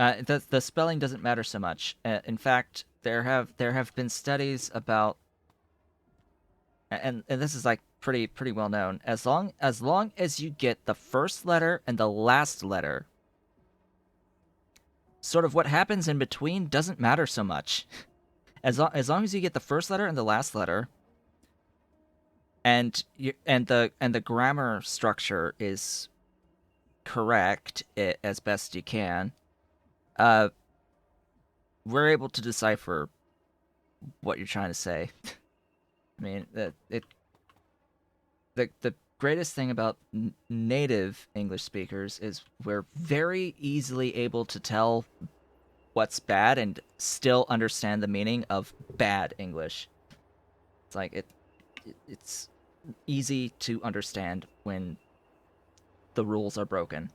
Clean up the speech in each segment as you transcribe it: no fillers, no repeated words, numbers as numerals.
The spelling doesn't matter so much. In fact, there have been studies about, and this is like pretty well known. As long as you get the first letter and the last letter, sort of what happens in between doesn't matter so much. As long as you get the first letter and the last letter, and the grammar structure is correct as best you can, uh, we're able to decipher what you're trying to say. I mean, the greatest thing about native English speakers is we're very easily able to tell what's bad and still understand the meaning of bad English. It's like it's easy to understand when the rules are broken.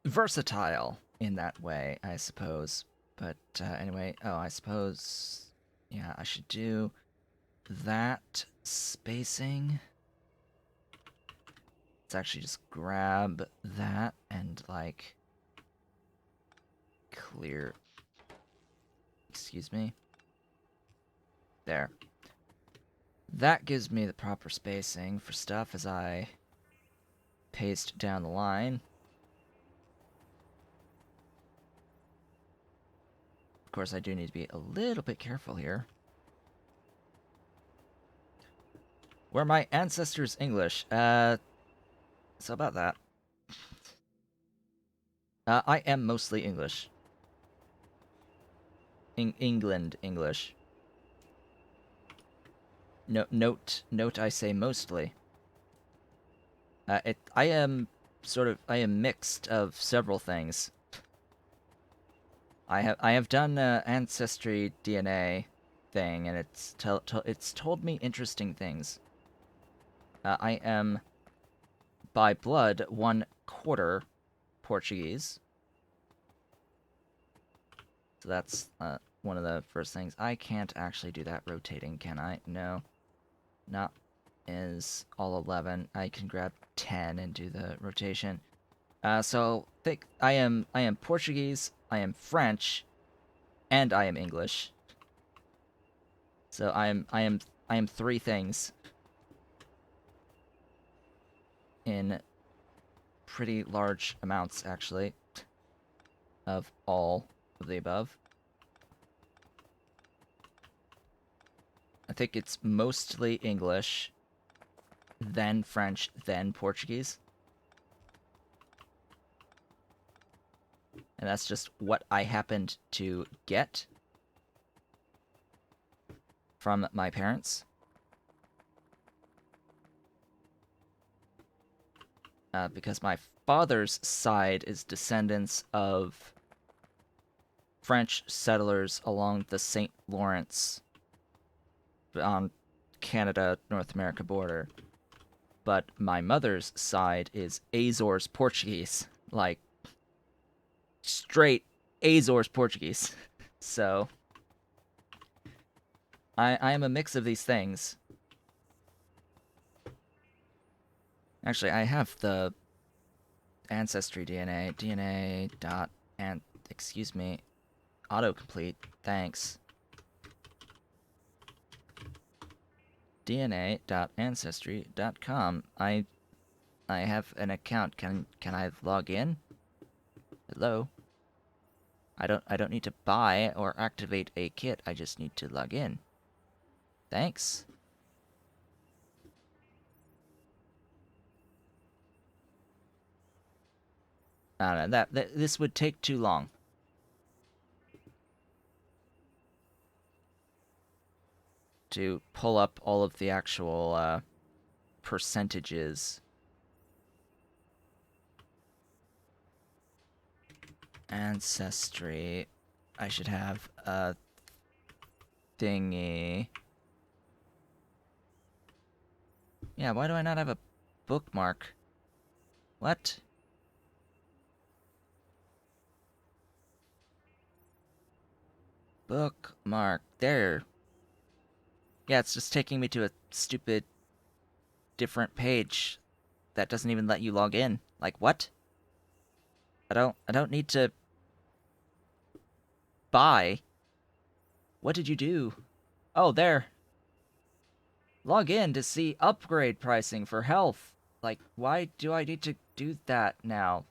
Versatile in that way, I suppose. But anyway, I suppose, yeah, I should do that spacing. Let's actually just grab that and, like, clear. Excuse me. There. That gives me the proper spacing for stuff as I paste down the line. Of course, I do need to be a little bit careful here. Were my ancestors English? So about that. I am mostly English. England English. No, note I say mostly. I am I am mixed of several things. I have done ancestry DNA thing, and it's told me interesting things. I am by blood 1/4 Portuguese, so that's one of the first things. I can't actually do that rotating, can I? No, not is all 11. I can grab 10 and do the rotation. So think I am Portuguese, I am French, and I am English. So I am three things in pretty large amounts, actually, of all of the above. I think it's mostly English, then French, then Portuguese. And that's just what I happened to get from my parents. Because my father's side is descendants of French settlers along the St. Lawrence on Canada-North America border. But my mother's side is Azores Portuguese, like straight Azores Portuguese. So I am a mix of these things. Actually, I have the ancestry DNA dot and excuse me, autocomplete. Thanks. DNA.ancestry.com. I have an account. Can I log in? Hello. I don't need to buy or activate a kit. I just need to log in. Thanks. I don't know, this would take too long. To pull up all of the actual percentages. Ancestry. I should have a thingy. Yeah, why do I not have a bookmark? What? Bookmark. There. Yeah, it's just taking me to a stupid different page that doesn't even let you log in. Like, what? I don't need to buy. What did you do? Oh, there. Log in to see upgrade pricing for health. Like, why do I need to do that now?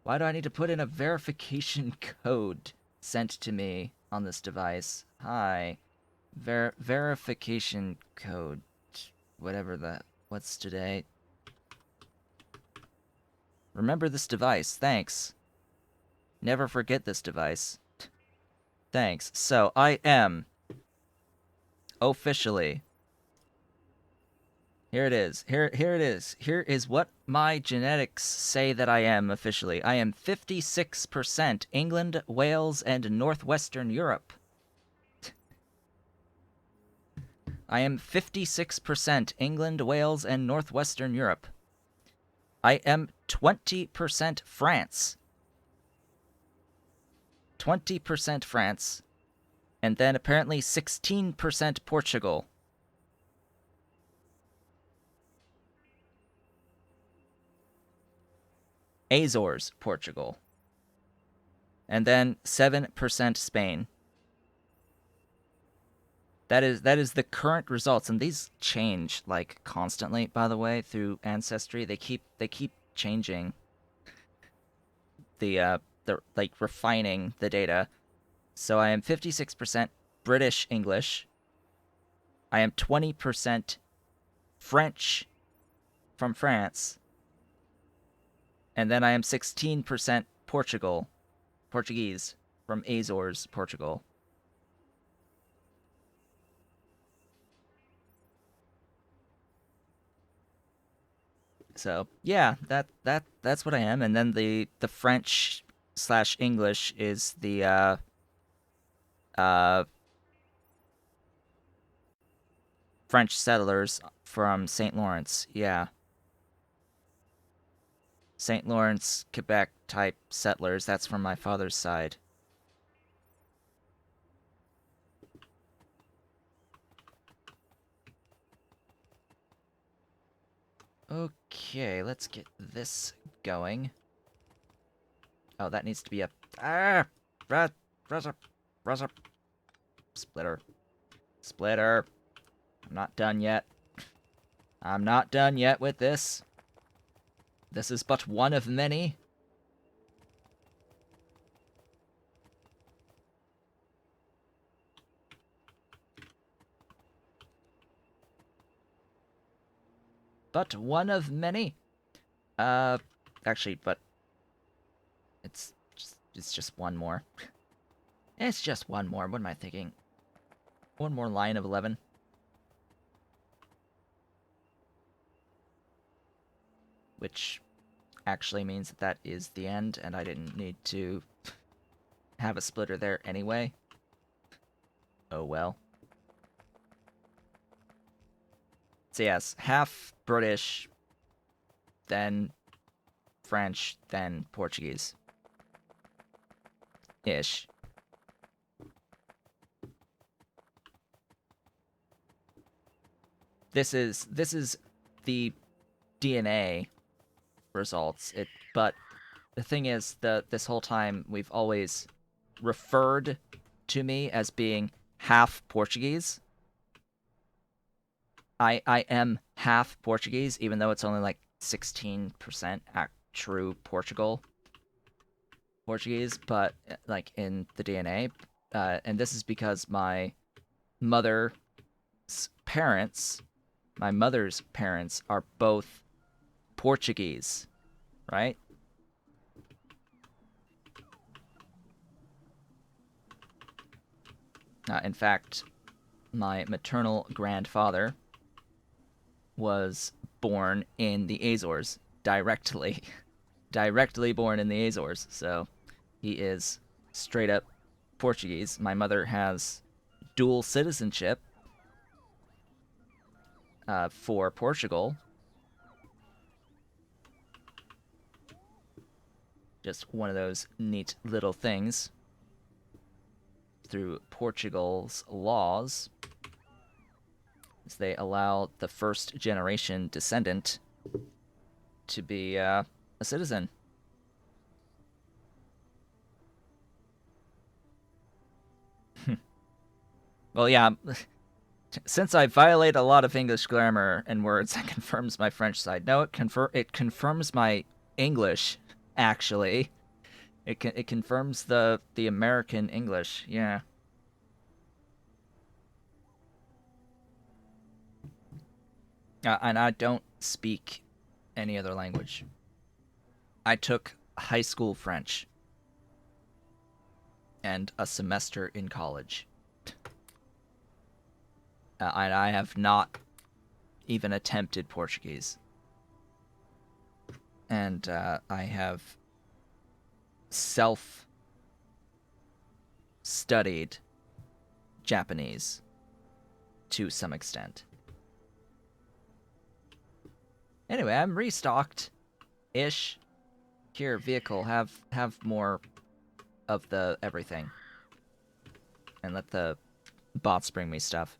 Why do I need to put in a verification code sent to me on this device? Hi. Verification code. Whatever that. What's today? Remember this device. Thanks. Never forget this device. Thanks. So, I am officially... Here it is. Here it is. Here is what my genetics say that I am officially. I am 56% England, Wales, and Northwestern Europe. I am 56% England, Wales, and Northwestern Europe. I am 20% France. 20% France. And then apparently 16% Portugal. Azores, Portugal. And then 7% Spain. That is the current results, and these change like constantly, by the way, through Ancestry. They keep changing the like refining the data. So I am 56% British English. I am 20% French from France. And then I am 16% Portuguese from Azores, Portugal. So yeah, that's what I am. And then the French / English is the uh French settlers from St. Lawrence. Yeah. St. Lawrence, Quebec type settlers. That's from my father's side. Okay, let's get this going. Oh, that needs to be a... Ah! Splitter. Splitter. I'm not done yet. I'm not done yet with this. This is but one of many. But one of many. Actually, but it's just one more. It's just one more. What am I thinking? One more line of 11. Which actually means that that is the end, and I didn't need to have a splitter there anyway. Oh well. So yes, half British, then French, then Portuguese. Ish. This is the DNA results. But the thing is, this whole time we've always referred to me as being half Portuguese. I am half Portuguese, even though it's only like 16% true Portuguese, but like in the DNA. And this is because my mother's parents are both Portuguese, right? In fact, my maternal grandfather was born in the Azores directly. Directly born in the Azores, so he is straight up Portuguese. My mother has dual citizenship for Portugal. Just one of those neat little things through Portugal's laws. is they allow the first generation descendant to be a citizen. Well, yeah, since I violate a lot of English grammar and words, that confirms my French side. No, it confirms my English, actually. It confirms the American English. Yeah. And I don't speak any other language. I took high school French and a semester in college. And I have not even attempted Portuguese. And I have self studied Japanese to some extent. Anyway, I'm restocked ish. Here, vehicle, have more of the everything. And let the bots bring me stuff.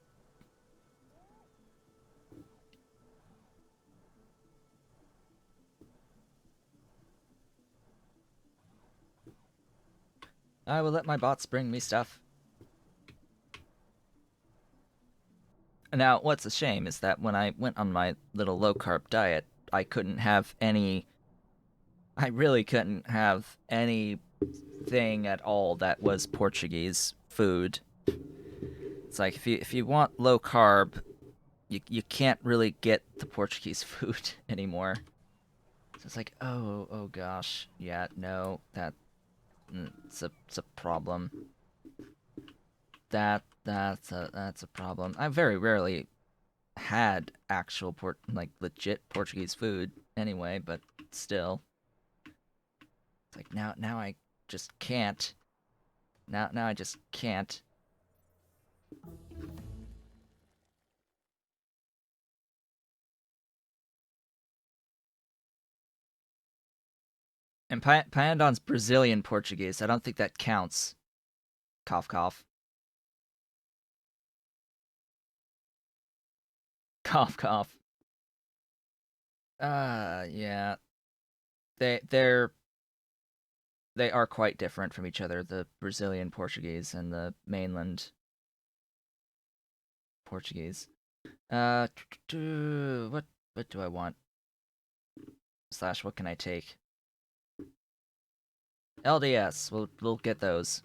I will let my bots bring me stuff. Now, what's a shame is that when I went on my little low-carb diet, I couldn't have any... I really couldn't have anything at all that was Portuguese food. It's like, if you want low-carb, you can't really get the Portuguese food anymore. So it's like, oh gosh, yeah, no, it's a problem. That's a problem. I very rarely had actual legit Portuguese food anyway, but still, it's like now I just can't. Now I just can't. And Pyandon's Brazilian Portuguese. I don't think that counts. Cough cough. Cough cough. Yeah. They're they are quite different from each other, the Brazilian Portuguese and the mainland Portuguese. What do I want? Slash, what can I take? LDS. We'll get those.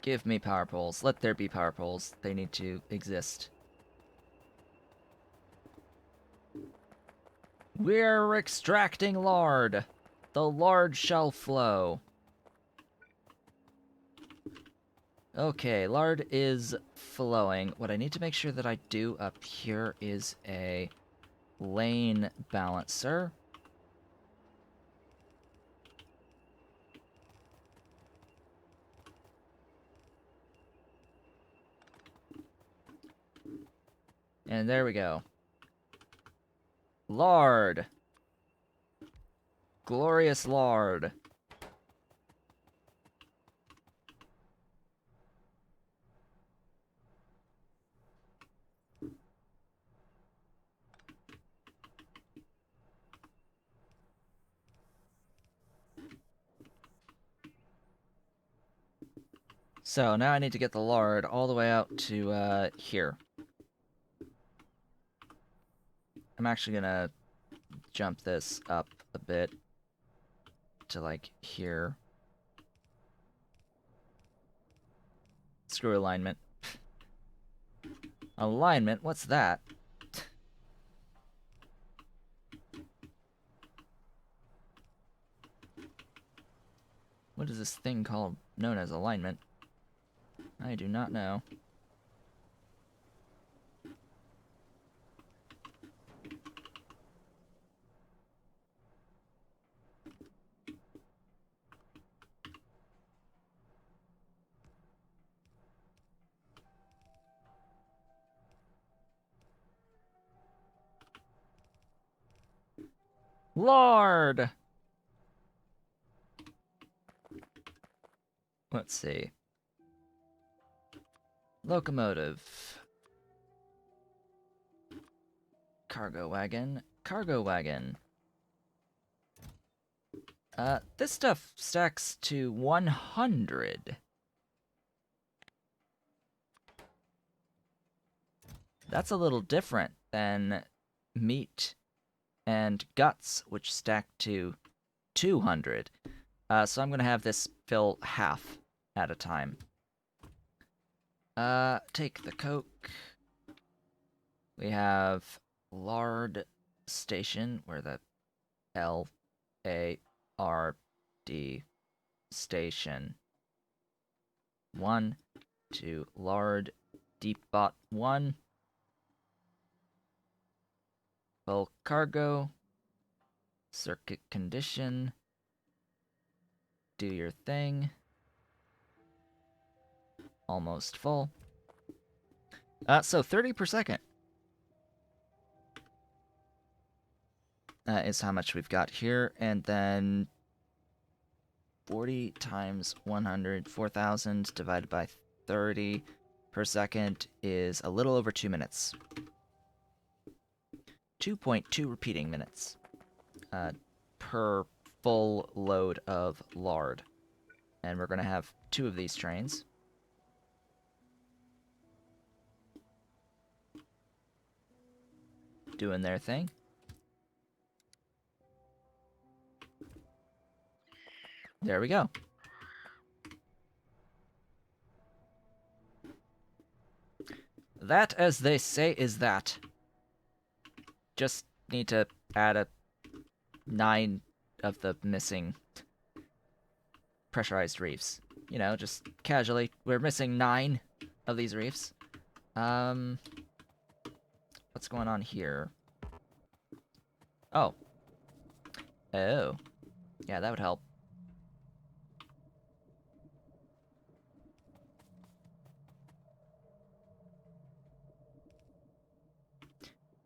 Give me power poles. Let there be power poles. They need to exist. We're extracting lard. The lard shall flow. Okay, lard is flowing. What I need to make sure that I do up here is a lane balancer. And there we go. Lard. Glorious lard. So now I need to get the lard all the way out to here. I'm actually gonna jump this up a bit to like here. Screw alignment. Alignment? What's that? What is this thing called known as alignment? I do not know. Lard! Let's see. Locomotive. Cargo wagon. Cargo wagon. This stuff stacks to 100. That's a little different than meat and guts, which stack to 200. So I'm going to have this fill half at a time. Take the Coke. We have Lard Station, where the L-A-R-D Station. 1 to Lard Depot 1. Full cargo. Circuit condition. Do your thing. Almost full. So 30 per second is how much we've got here. And then 40 times 100, 4,000 divided by 30 per second is a little over 2 minutes. 2.2 repeating minutes per full load of lard. And we're going to have 2 of these trains. Doing their thing. There we go. That, as they say, is that. Just need to add a 9 of the missing pressurized reefs. You know, just casually. We're missing 9 of these reefs. What's going on here? Oh. Oh. Yeah, that would help.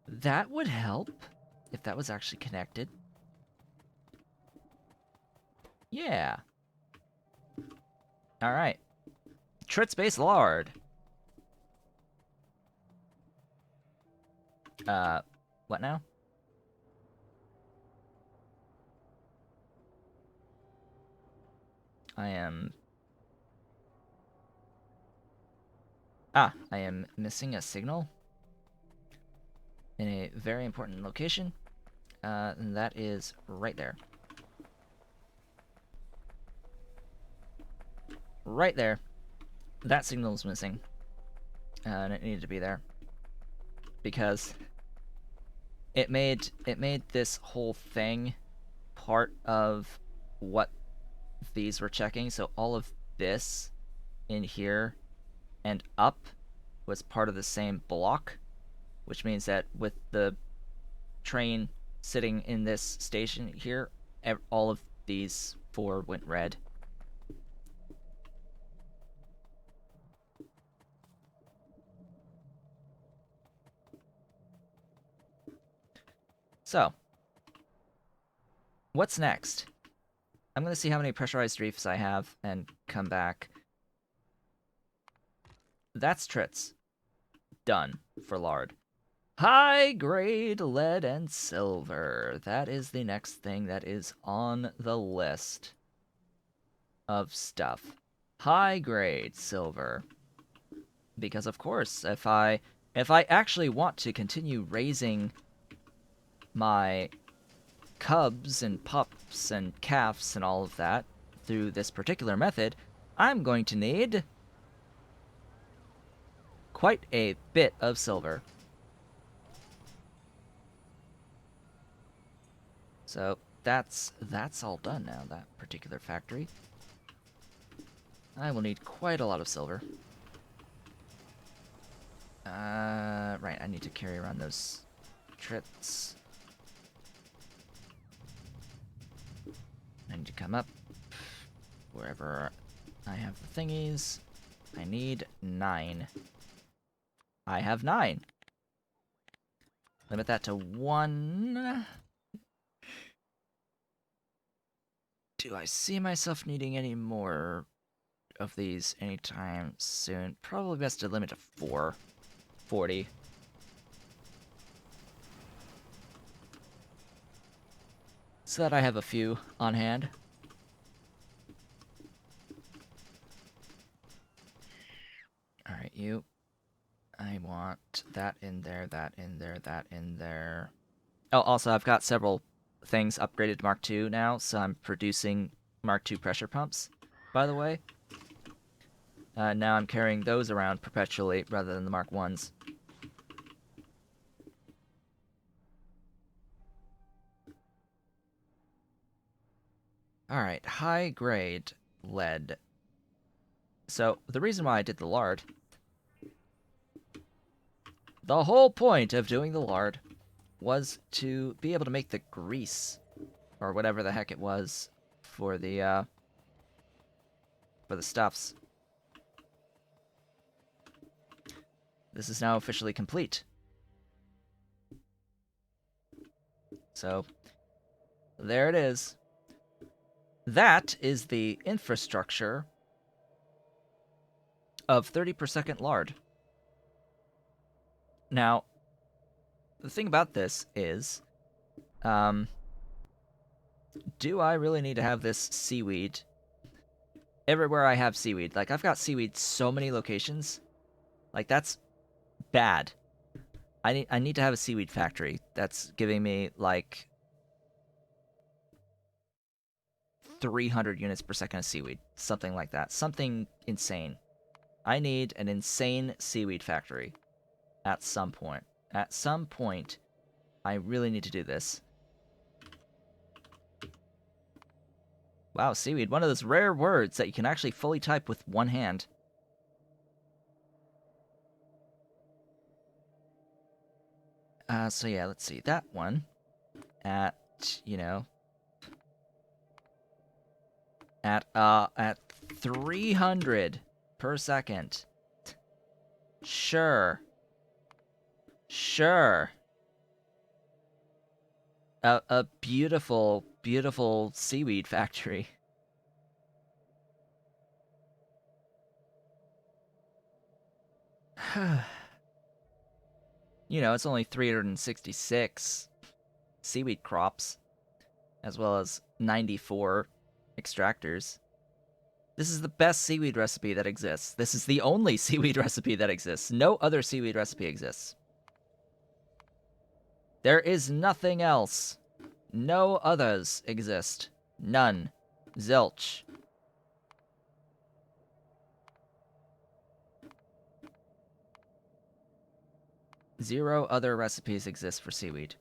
That would help if that was actually connected. Yeah. Alright. Trit-based lard. What now? I am missing a signal in a very important location. And that is right there. Right there. That signal is missing. And it needed to be there. Because it made this whole thing part of what these were checking. So all of this in here and up was part of the same block, which means that with the train sitting in this station here, all of these 4 went red. So, what's next? I'm going to see how many pressurized reefs I have and come back. That's Trits. Done for lard. High-grade lead and silver. That is the next thing that is on the list of stuff. High-grade silver. Because, of course, if I actually want to continue raising my cubs and pups and calves and all of that through this particular method, I'm going to need quite a bit of silver. So that's all done now, that particular factory. I will need quite a lot of silver. Right, I need to carry around those trits. I need to come up wherever I have the thingies. I need 9. I have 9. Limit that to 1. Do I see myself needing any more of these anytime soon. Probably best to limit to 40. So that I have a few on hand. Alright, you. I want that in there, that in there, that in there. Oh, also, I've got several things upgraded to Mark II now, so I'm producing Mark II pressure pumps, by the way. Now I'm carrying those around perpetually rather than the Mark Is. Alright, high grade lead. So, the reason why I did the lard, the whole point of doing the lard was to be able to make the grease, or whatever the heck it was, for the stuffs. This is now officially complete. So, there it is. That is the infrastructure of 30 per second lard. Now, the thing about this is, do I really need to have this seaweed everywhere I have seaweed? Like, I've got seaweed so many locations. Like, that's bad. I need to have a seaweed factory that's giving me, like, 300 units per second of seaweed. Something like that. Something insane. I need an insane seaweed factory at some point. At some point, I really need to do this. Wow, seaweed, one of those rare words that you can actually fully type with one hand. So yeah, let's see. That one at, at 300 per second. Sure. Sure. A beautiful, beautiful seaweed factory. It's only 366 seaweed crops, as well as 94 extractors. This is the best seaweed recipe that exists. This is the only seaweed recipe that exists. No other seaweed recipe exists. There is nothing else. No others exist. None. Zilch. Zero other recipes exist for seaweed.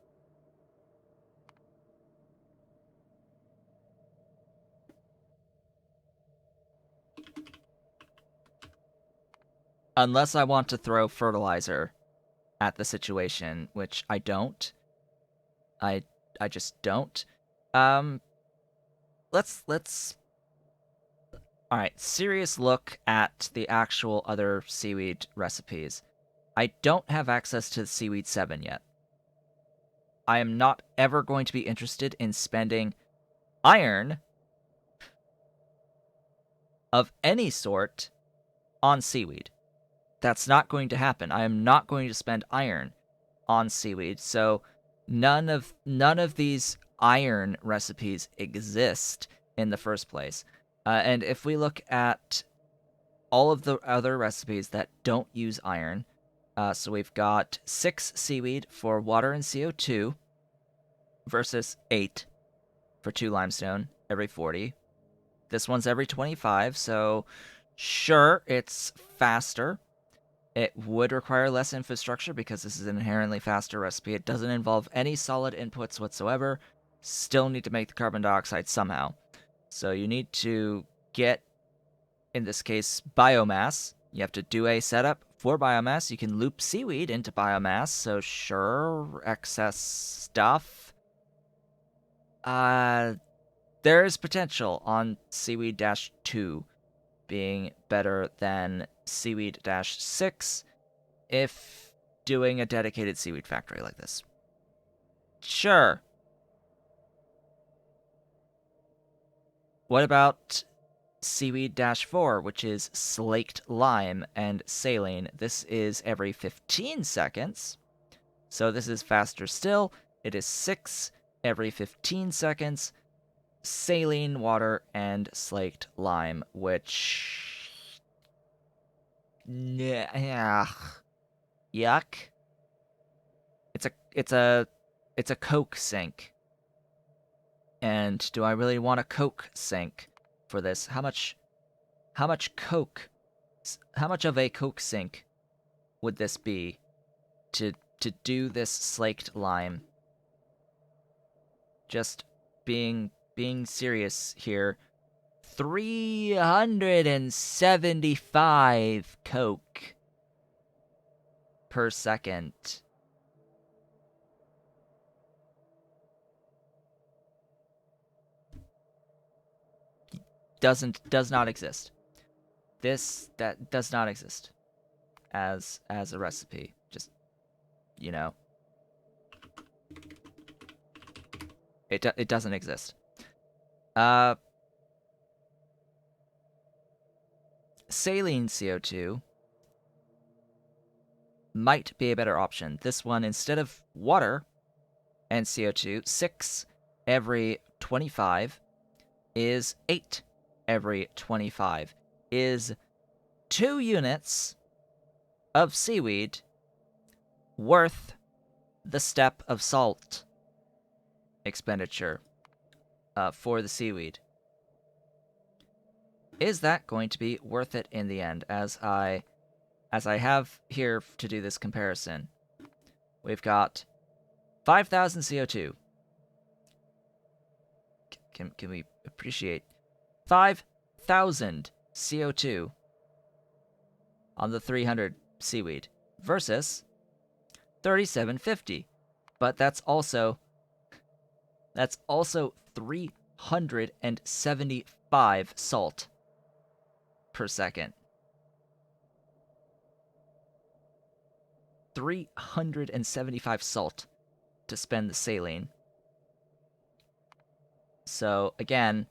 Unless I want to throw fertilizer at the situation, which I don't. I just don't. Let's Alright, serious look at the actual other seaweed recipes. I don't have access to Seaweed 7 yet. I am not ever going to be interested in spending iron of any sort on seaweed. That's not going to happen. I am not going to spend iron on seaweed. So none of these iron recipes exist in the first place. And if we look at all of the other recipes that don't use iron, so we've got 6 seaweed for water and CO2 versus 8 for 2 limestone every 40. This one's every 25, so sure, it's faster. It would require less infrastructure because this is an inherently faster recipe. It doesn't involve any solid inputs whatsoever. Still need to make the carbon dioxide somehow. So you need to get, in this case, biomass. You have to do a setup for biomass. You can loop seaweed into biomass, so sure, excess stuff. There's potential on Seaweed-2 being better than Seaweed-6 if doing a dedicated seaweed factory like this. Sure. What about Seaweed-4, which is slaked lime and saline. This is every 15 seconds. So this is faster still. It is 6 every 15 seconds. Saline water and slaked lime, which... Yeah. Yuck. It's a Coke sink. And do I really want a Coke sink for this? How much Coke, how much of a Coke sink would this be to do this slaked lime? Just being serious here. 375 Coke per second. Does not exist. That does not exist as a recipe. Just, you know, it doesn't exist. Saline CO2 might be a better option. This one, instead of water and CO2, 6 every 25 is 8 every 25, is 2 units of seaweed worth the step of salt expenditure for the seaweed. Is that going to be worth it in the end? As I have here to do this comparison, we've got 5,000 CO2. Can we appreciate 5,000 CO2 on the 300 seaweed versus 3,750, but that's also 375 salt per second. 375 salt to spend the saline. So again,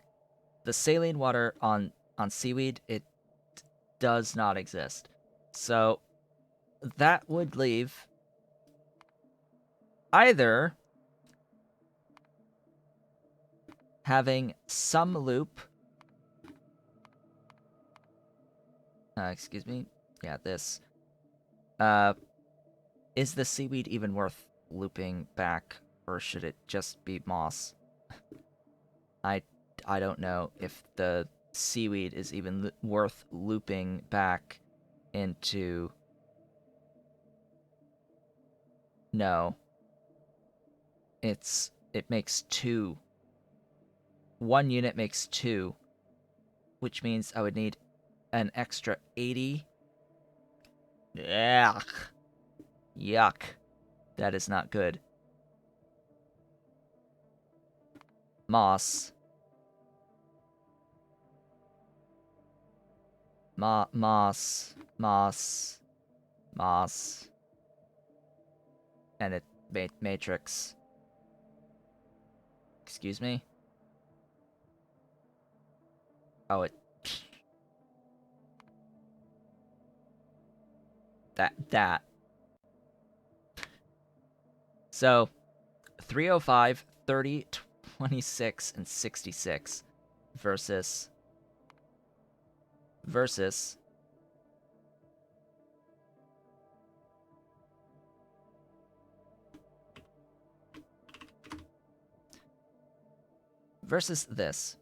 the saline water on seaweed, it does not exist. So that would leave either having some loop. Excuse me. Yeah, this. Is the seaweed even worth looping back, or should it just be moss? I don't know if the seaweed is even worth looping back into. No. It makes 2. 1 unit makes 2, which means I would need an extra 80. Yuck. Yuck. That is not good. Moss. Moss. And it matrix. Excuse me? Oh, it... That. So, 305, 30, 26, and 66 versus this.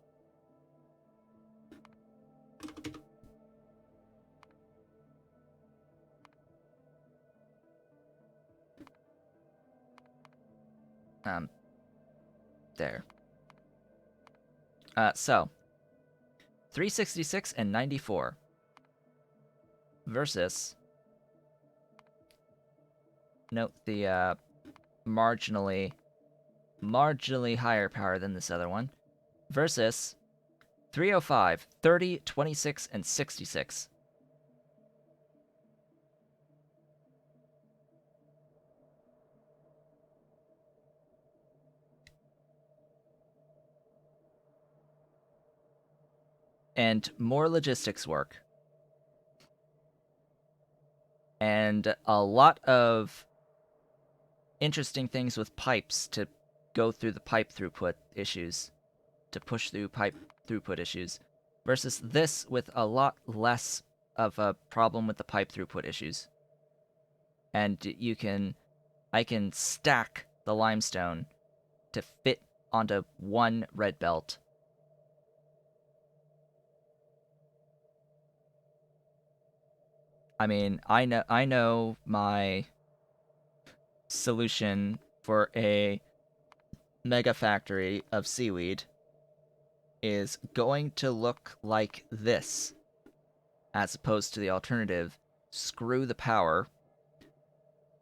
There. So 366 and 94 versus, note the marginally higher power than this other one, versus 305, 30, 26, and 66. and more logistics work. And a lot of interesting things with pipes to go through the pipe throughput issues, to push through pipe throughput issues, versus this with a lot less of a problem with the pipe throughput issues. And I can stack the limestone to fit onto one red belt. I mean, I know my solution for a mega factory of seaweed is going to look like this, as opposed to the alternative, screw the power,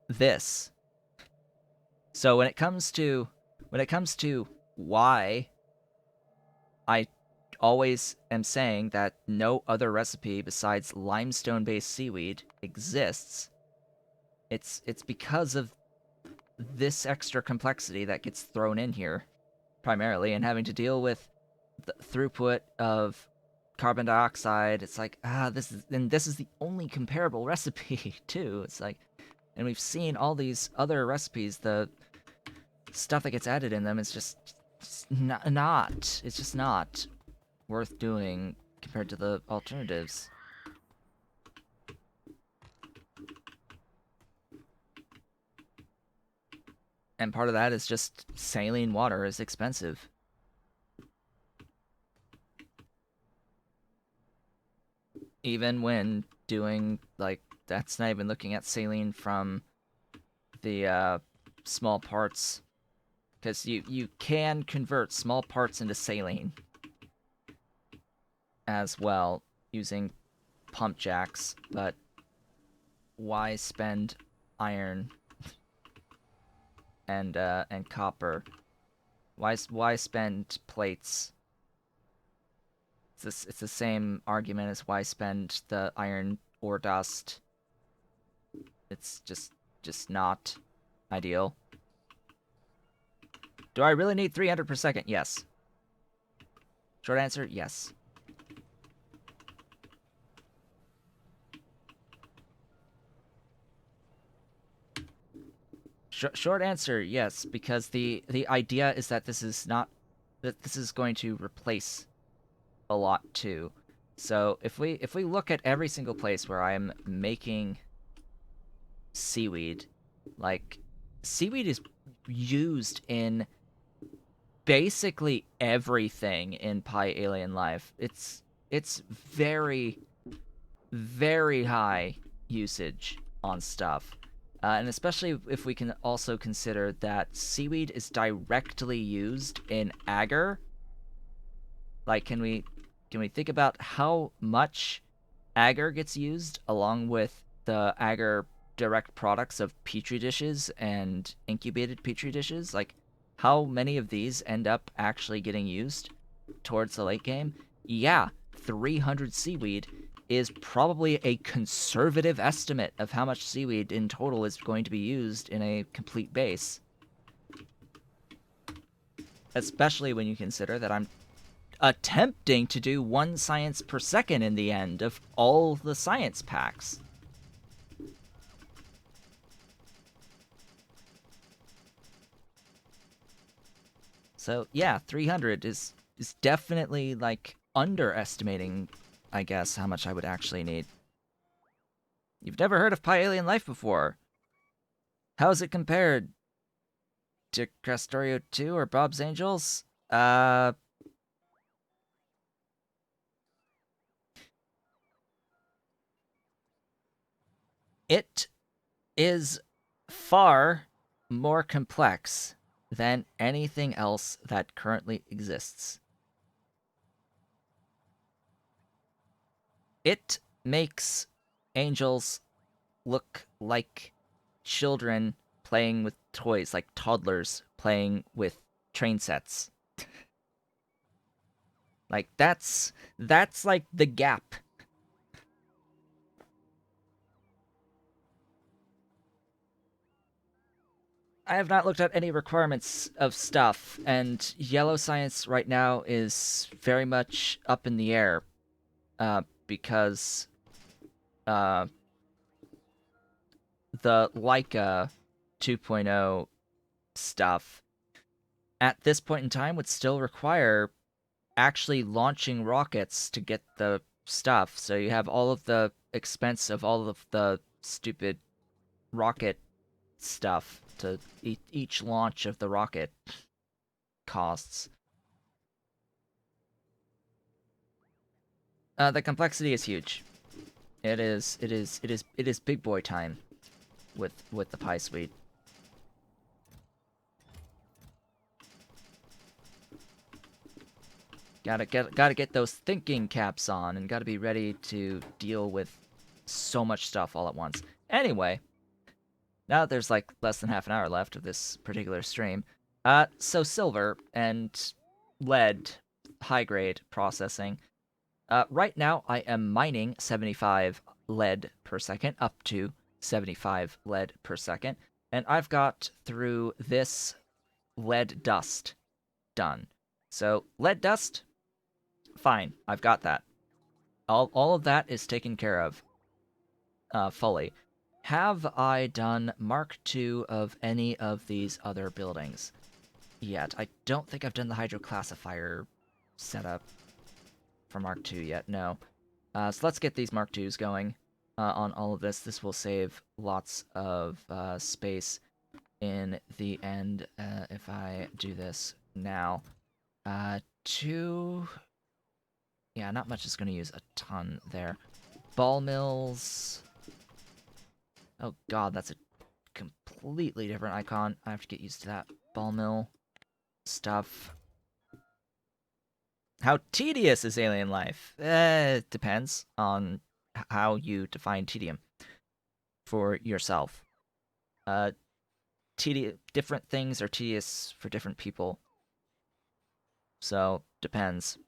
this. So when it comes to why I always am saying that no other recipe besides limestone-based seaweed exists, it's because of this extra complexity that gets thrown in here, primarily, and having to deal with the throughput of carbon dioxide. It's like, this is the only comparable recipe too. It's like, and we've seen all these other recipes, the stuff that gets added in them is just it's just not worth doing compared to the alternatives. And part of that is just saline water is expensive. Even when doing, like, that's not even looking at saline from the small parts, because you can convert small parts into saline as well using pump jacks, but why spend iron and copper? Why spend plates? It's the same argument as why spend the iron ore dust. It's just not ideal. Do I really need 300 per second? Yes. Short answer, yes. Short answer, yes, because the idea is that this is going to replace a lot too. So if we look at every single place where I'm making seaweed, like, seaweed is used in basically everything in Pi Alien Life. It's very, very high usage on stuff. And especially if we can also consider that seaweed is directly used in agar. Like, can we think about how much agar gets used along with the agar direct products of petri dishes and incubated petri dishes? Like, how many of these end up actually getting used towards the late game? Yeah, 300 seaweed is probably a conservative estimate of how much seaweed in total is going to be used in a complete base. Especially when you consider that I'm attempting to do 1 science per second in the end of all the science packs. So yeah, 300 is definitely, like, underestimating, I guess, how much I would actually need. You've never heard of Pi Alien Life before. How is it compared to Factorio 2 or Bob's Angels? It is far more complex than anything else that currently exists. It makes angels look like children playing with toys, like toddlers playing with train sets. Like, that's like the gap. I have not looked at any requirements of stuff, and yellow science right now is very much up in the air. because the Leica 2.0 stuff at this point in time would still require actually launching rockets to get the stuff. So you have all of the expense of all of the stupid rocket stuff to each launch of the rocket costs. The complexity is huge. It is big boy time with the Pi suite. Gotta get those thinking caps on, and gotta be ready to deal with so much stuff all at once. Anyway, now that there's like less than half an hour left of this particular stream, so silver and lead high grade processing. Right now I am mining 75 lead per second, up to 75 lead per second, and I've got through this lead dust done. So lead dust, fine, I've got that. All of that is taken care of fully. Have I done Mark II of any of these other buildings yet? I don't think I've done the hydroclassifier setup for Mark II yet, no. So let's get these Mark IIs going on all of this. This will save lots of space in the end if I do this now. Yeah, not much is going to use a ton there. Ball mills. Oh god, that's a completely different icon. I have to get used to that. Ball mill stuff. How tedious is alien life? It depends on how you define tedium for yourself. Different things are tedious for different people. So, depends.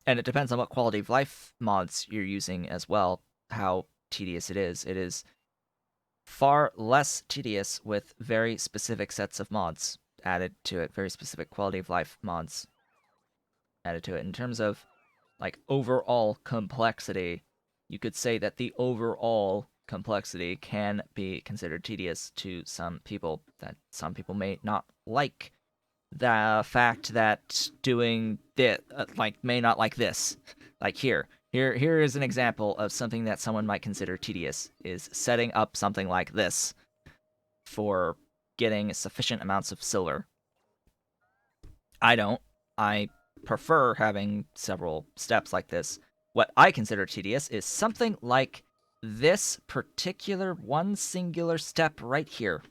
And it depends on what quality of life mods you're using as well, how tedious it is. It is far less tedious with very specific sets of mods added to it, very specific quality of life mods added to it. In terms of like overall complexity, you could say that the overall complexity can be considered tedious to some people, that some people may not like the fact that doing this, may not like this. Like here is an example of something that someone might consider tedious, is setting up something like this for getting sufficient amounts of silver. I don't. I prefer having several steps like this. What I consider tedious is something like this particular one singular step right here.